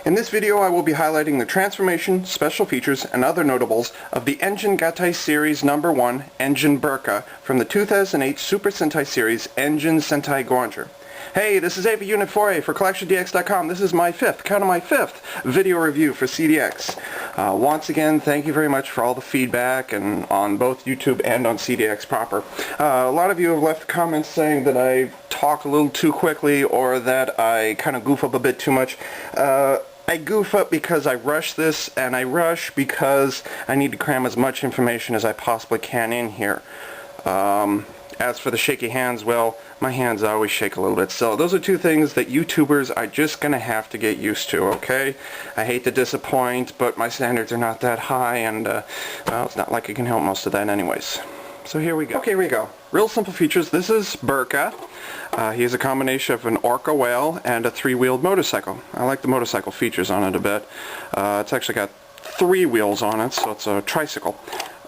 In this video I will be highlighting the transformation, special features, and other notables of the Engine Gattai Series No. 1 Engine Birca from the 2008 Super Sentai Series Engine Sentai go-onger. Hey, this is Ava Unit 4A for CollectionDX.com. This is my fifth video review for CDX. Once again, thank you very much for all the feedback and on both YouTube and on CDX proper. A lot of you have left comments saying that I talk a little too quickly or that I kind of goof up a bit too much. I goof up because I rush this, and I rush because I need to cram as much information as I possibly can in here. As for the shaky hands, well, my hands always shake a little bit. So those are two things that YouTubers are just going to have to get used to, okay? I hate to disappoint, but my standards are not that high, and, well, it's not like I can help most of that anyways. So here we go. Okay, here we go. Real simple features. This is Birca. He is a combination of an orca whale and a three-wheeled motorcycle. I like the motorcycle features on it a bit. It's actually got 3 wheels on it, so it's a tricycle.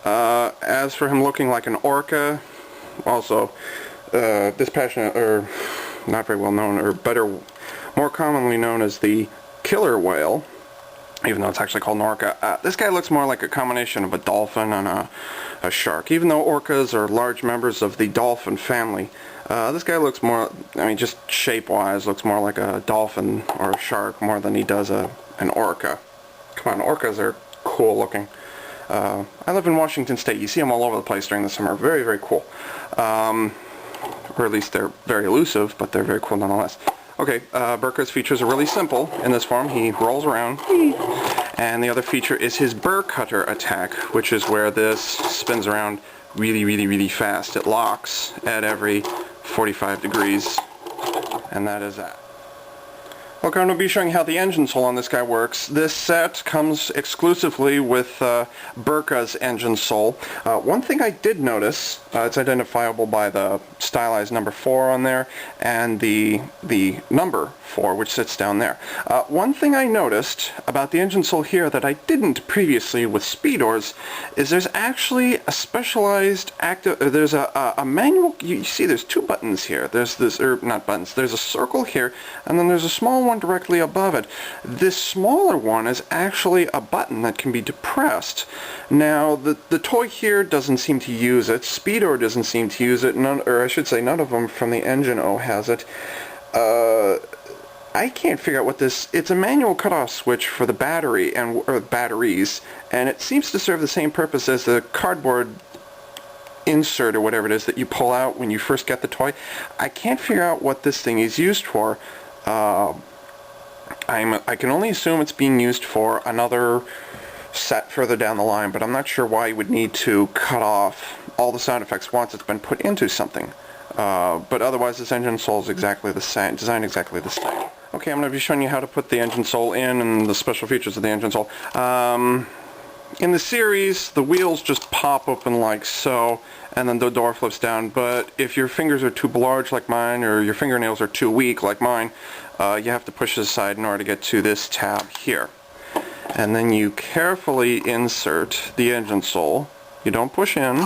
As for him looking like an orca, also dispassionate, or not very well known, or better, more commonly known as the killer whale, even though it's actually called an orca. This guy looks more like a combination of a dolphin and a shark. Even though orcas are large members of the dolphin family, this guy looks more, I mean, just shape-wise, looks more like a dolphin or a shark more than he does an orca. Come on, orcas are cool looking. I live in Washington State. You see them all over the place during the summer. Very, very cool. Or at least they're very elusive, but they're very cool nonetheless. Okay, Birca's features are really simple in this form. He rolls around, and the other feature is his burr cutter attack, which is where this spins around really, really, really fast. It locks at every 45 degrees, and that is that. Okay, I'm going to be showing how the engine soul on this guy works. This set comes exclusively with Birca's engine soul. One thing I did notice, it's identifiable by the stylized number 4 on there and the number 4, which sits down there. One thing I noticed about the engine soul here that I didn't previously with Speedors is there's actually a specialized there's a manual. You see there's 2 buttons here. There's this, or not buttons, there's a circle here, and then there's a small one directly above it. This smaller one is actually a button that can be depressed. Now the toy here doesn't seem to use it. Speedor doesn't seem to use it. Or I should say none of them from the Engine O has it. I can't figure out what this. It's a manual cutoff switch for the battery or batteries, and it seems to serve the same purpose as the cardboard insert or whatever it is that you pull out when you first get the toy. I can't figure out what this thing is used for. I can only assume it's being used for another set further down the line, but I'm not sure why you would need to cut off all the sound effects once it's been put into something. But otherwise this engine soul is exactly the same, designed exactly the same. Okay, I'm going to be showing you how to put the engine soul in and the special features of the engine soul. In the series, the wheels just pop open like so, and then the door flips down, but if your fingers are too large like mine, or your fingernails are too weak like mine, you have to push this aside in order to get to this tab here. And then you carefully insert the engine soul. You don't push in,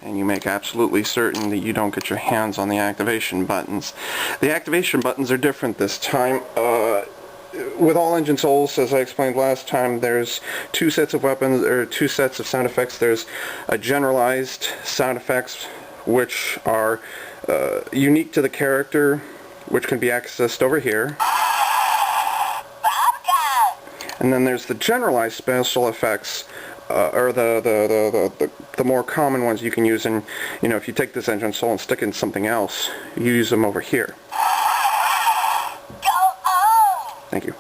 and you make absolutely certain that you don't get your hands on the activation buttons. The activation buttons are different this time. With all engine souls, as I explained last time, there's 2 sets of weapons, or 2 sets of sound effects. There's a generalized sound effects, which are unique to the character, which can be accessed over here. And then there's the generalized special effects, or the more common ones you can use in, you know, if you take this engine soul and stick it in something else, you use them over here. Thank you.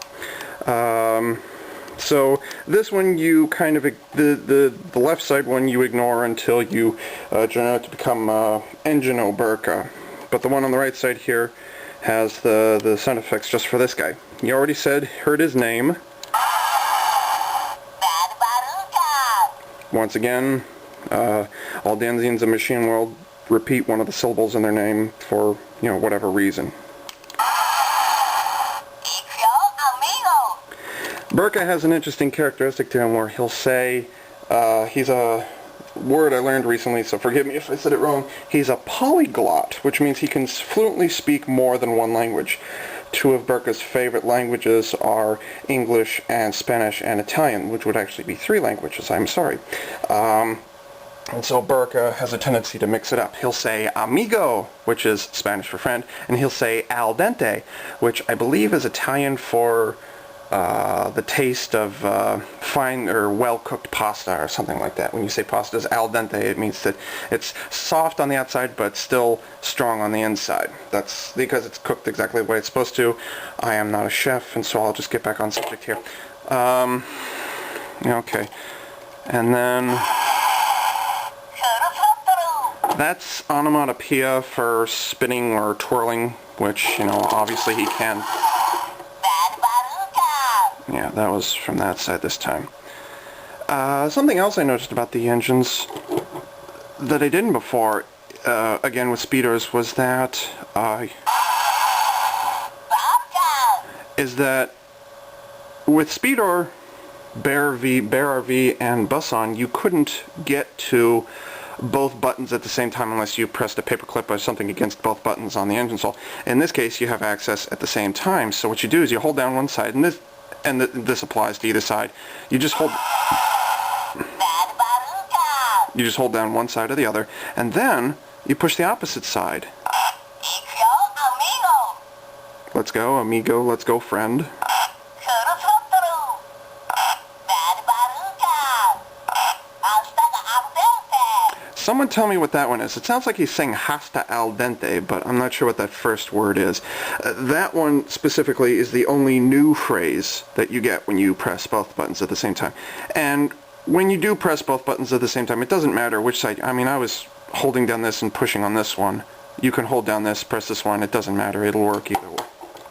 So this one you kind of, the left side one you ignore until you turn out to become Engine O Birca. But the one on the right side here has the sound effects just for this guy. You already heard his name. Once again, all denizens of Machine World repeat one of the syllables in their name for, you know, whatever reason. Birca has an interesting characteristic to him where he'll say, he's a word I learned recently, so forgive me if I said it wrong. He's a polyglot, which means he can fluently speak more than one language. two of Birca's favorite languages are English and Spanish and Italian, which would actually be 3 languages, I'm sorry. And so Birca has a tendency to mix it up. He'll say amigo, which is Spanish for friend, and he'll say al dente, which I believe is Italian for the taste of fine or well-cooked pasta or something like that. When you say pasta is al dente, it means that it's soft on the outside but still strong on the inside. That's because it's cooked exactly the way it's supposed to. I am not a chef, and so I'll just get back on subject here. Okay. And then that's onomatopoeia for spinning or twirling, which, obviously he can. Yeah, that was from that side this time. Something else I noticed about the engines that I didn't before, again with speeders, was that with speeder, Bear RV, and Busan, you couldn't get to both buttons at the same time unless you pressed a paperclip or something against both buttons on the engine console. In this case, you have access at the same time. So what you do is you hold down one side, and this applies to either side. You just hold down one side or the other, and then you push the opposite side. Let's go, amigo. Let's go, friend. Someone tell me what that one is. It sounds like he's saying hasta al dente, but I'm not sure what that first word is. That one specifically is the only new phrase that you get when you press both buttons at the same time. And when you do press both buttons at the same time, it doesn't matter which side. I mean, I was holding down this and pushing on this one. You can hold down this, press this one. It doesn't matter. It'll work either way.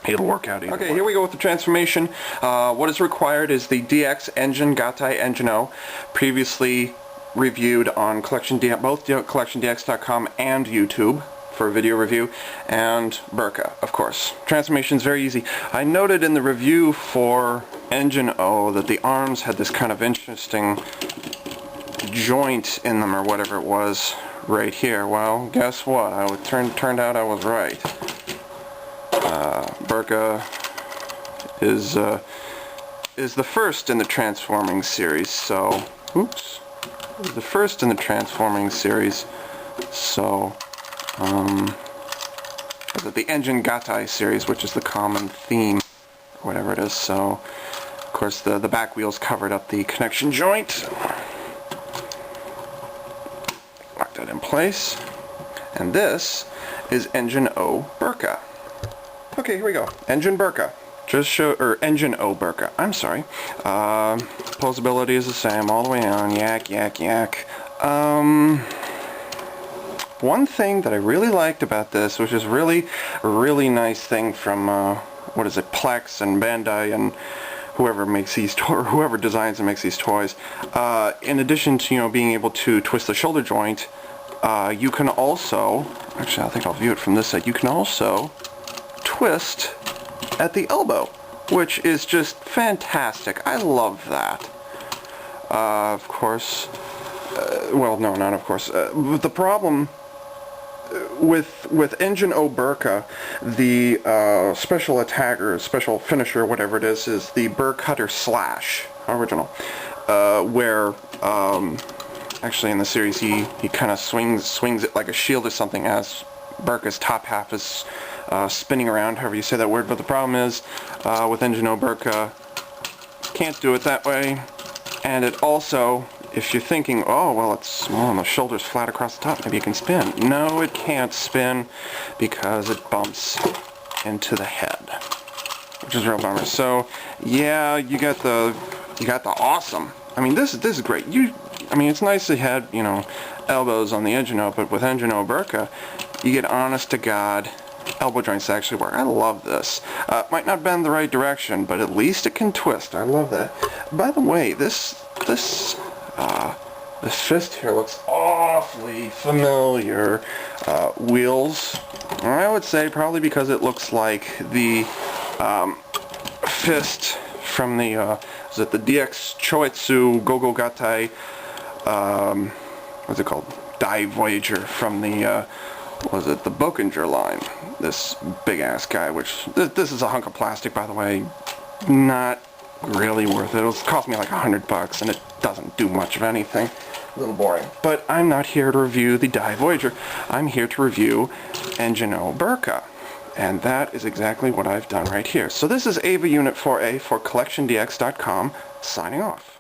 It'll work out either way. Okay, here we go with the transformation. What is required is the DX engine, Gattai engine O, previously reviewed on CollectionDX, both CollectionDX.com and YouTube for a video review, and Birca, of course. Transformation's very easy. I noted in the review for Engine O that the arms had this kind of interesting joint in them, or whatever it was, right here. Well, guess what? Turned out I was right. Birca is the first in the transforming series, so oops. The first in the transforming series, so the engine Gattai series, which is the common theme, or whatever it is. So of course the back wheels covered up the connection joint. Lock that in place, and this is engine O Birca. Okay, here we go. Engine Birca. Engine O Birca. I'm sorry. Posability is the same all the way on. Yak, yak, yak. One thing that I really liked about this, which is really a really nice thing from what is it, Plex and Bandai and whoever makes these whoever designs and makes these toys. In addition to being able to twist the shoulder joint, you can also, actually I think I'll view it from this side. You can also twist at the elbow, which is just fantastic. I love that. Of course, well, no, not of course. The problem with Engine O Birca, the special attack or special finisher, whatever it is the Burr Cutter Slash original, where actually in the series he kind of swings it like a shield or something as Birca's top half is spinning around, however you say that word. But the problem is with Engine O Birca, can't do it that way. And it also, if you're thinking, oh well, the shoulder's flat across the top, maybe it can spin. No, it can't spin because it bumps into the head, which is a real bummer. So yeah, you got the awesome. I mean, this is great. I mean, it's nice to have elbows on the Engine O, but with Engine O Birca, you get honest to God elbow joints that actually work. I love this. Might not bend the right direction, but at least it can twist. I love that. By the way, this fist here looks awfully familiar. Wheels, I would say probably because it looks like the fist from the is it the DX Choetsu Go-Go Gattai, what's it called? Dive Voyager from the was it, the go-onger line. This big-ass guy, which, this is a hunk of plastic, by the way. Not really worth it. It'll cost me like $100, and it doesn't do much of anything. A little boring. But I'm not here to review the Dai Voyager. I'm here to review Engine Birca. And that is exactly what I've done right here. So this is Ava Unit 4A for CollectionDX.com, signing off.